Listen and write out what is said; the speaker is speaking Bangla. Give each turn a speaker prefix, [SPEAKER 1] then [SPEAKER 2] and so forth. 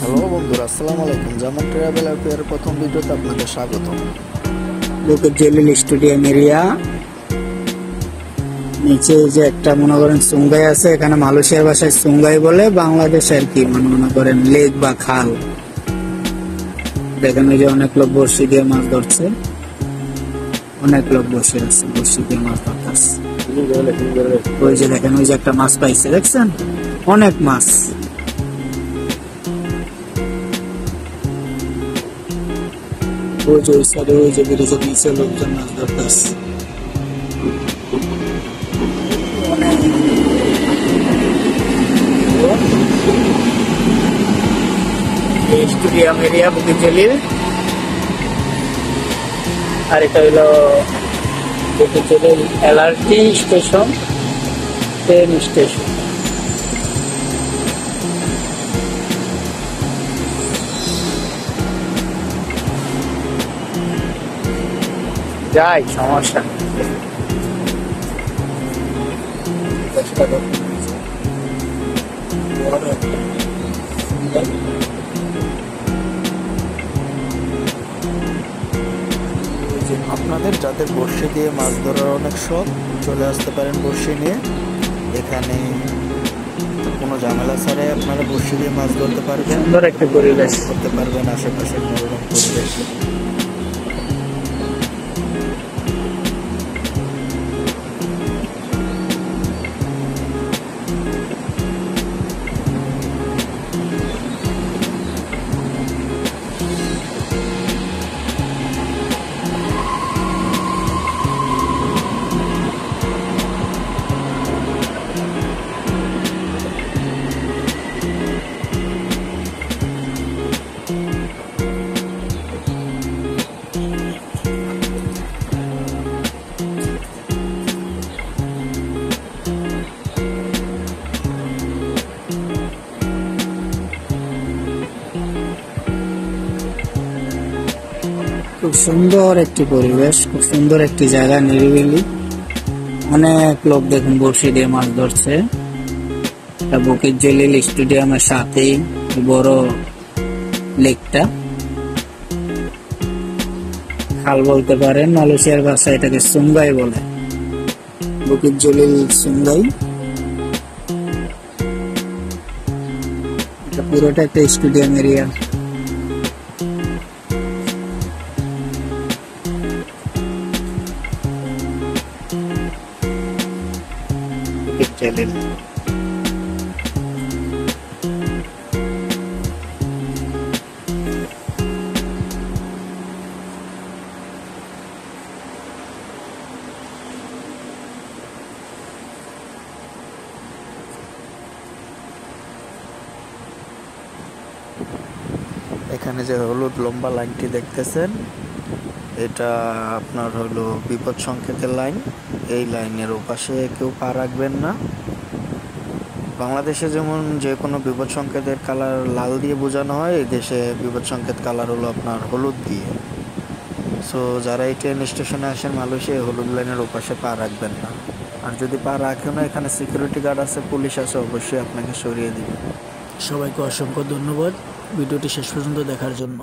[SPEAKER 1] হ্যালো বন্ধুরা, আসসালামু আলাইকুম। জামান ট্রাভেল অ্যাপের প্রথম ভিডিওতে আপনাদের স্বাগত।
[SPEAKER 2] বুকের জলিল স্টেডিয়াম এরিয়া। নিচে যে একটা মনে করেন সুঙ্গাই আছে, এখানে মালয়েশিয়ার ভাষায় সুঙ্গাই বলে, বাংলাদেশে আর কি মনে করেন লেক বা খাল। দেখেন ওই যে অনেক লোক বড়শি দিয়ে মাছ ধরছে, অনেক লোক বসে আছে বড়শি দিয়ে মাছ ধরতেছে। ওই যে দেখেন ওই যে একটা মাছ পাইছে, দেখছেন অনেক মাছ। ওই যে ওই সাইডে ওই যে ব্রিজের নিচে লোকজন মাছ ধরতেছে। স্টেডিয়াম এরিয়া বুকের জলিল, আর এটা হইলো বুকের Jalil LRT station, train station. যাই সমস্যা নেই।
[SPEAKER 1] আপনাদের যাদের বড়শি দিয়ে মাছ ধরার অনেক শখ, চলে আসতে পারেন বড়শি নিয়ে। এখানে কোনো ঝামেলা ছাড়াই আপনারা বড়শি দিয়ে মাছ ধরতে পারবেন,
[SPEAKER 2] সুন্দর একটা পরিবেশ
[SPEAKER 1] করতে পারবেন আশেপাশের মনোরম পরিবেশ।
[SPEAKER 2] খুব সুন্দর একটি পরিবেশ, খুব সুন্দর একটি জায়গা, নিরিবিলি। অনেক লোক দেখুন বড়শি দিয়ে মাছ ধরছে। এটা বুকের জলিল স্টেডিয়ামের সাথেই বড় লেকটা, খাল বলতে পারেন, মালয়েশিয়ার ভাষায় এটাকে সুঙ্গাই বলে। বুকের জলিল সুঙ্গাই, এটা পুরোটা একটা স্টেডিয়াম এরিয়া।
[SPEAKER 1] জলিল এখানে যে হলুদ লম্বা লাইনটি দেখতেছেন, এটা আপনার হলো বিপদ সংকেতের লাইন। এই লাইনের ওপাশে কেউ পা রাখবেন না। বাংলাদেশে যেমন যে কোনো বিপদ সংকেতের কালার লাল দিয়ে বোঝানো হয়, এই দেশে বিপদ সংকেত কালার হলো আপনার হলুদ দিয়ে। সো যারা এই ট্রেন স্টেশনে আসেন মালয়েশিয়া, হলুদ লাইনের ওপাশে পা রাখবেন না। আর যদি পা রাখেও না, এখানে সিকিউরিটি গার্ড আছে, পুলিশ আছে, অবশ্যই আপনাকে সরিয়ে দিবে।
[SPEAKER 2] সবাইকে অসংখ্য ধন্যবাদ ভিডিওটি শেষ পর্যন্ত দেখার জন্য।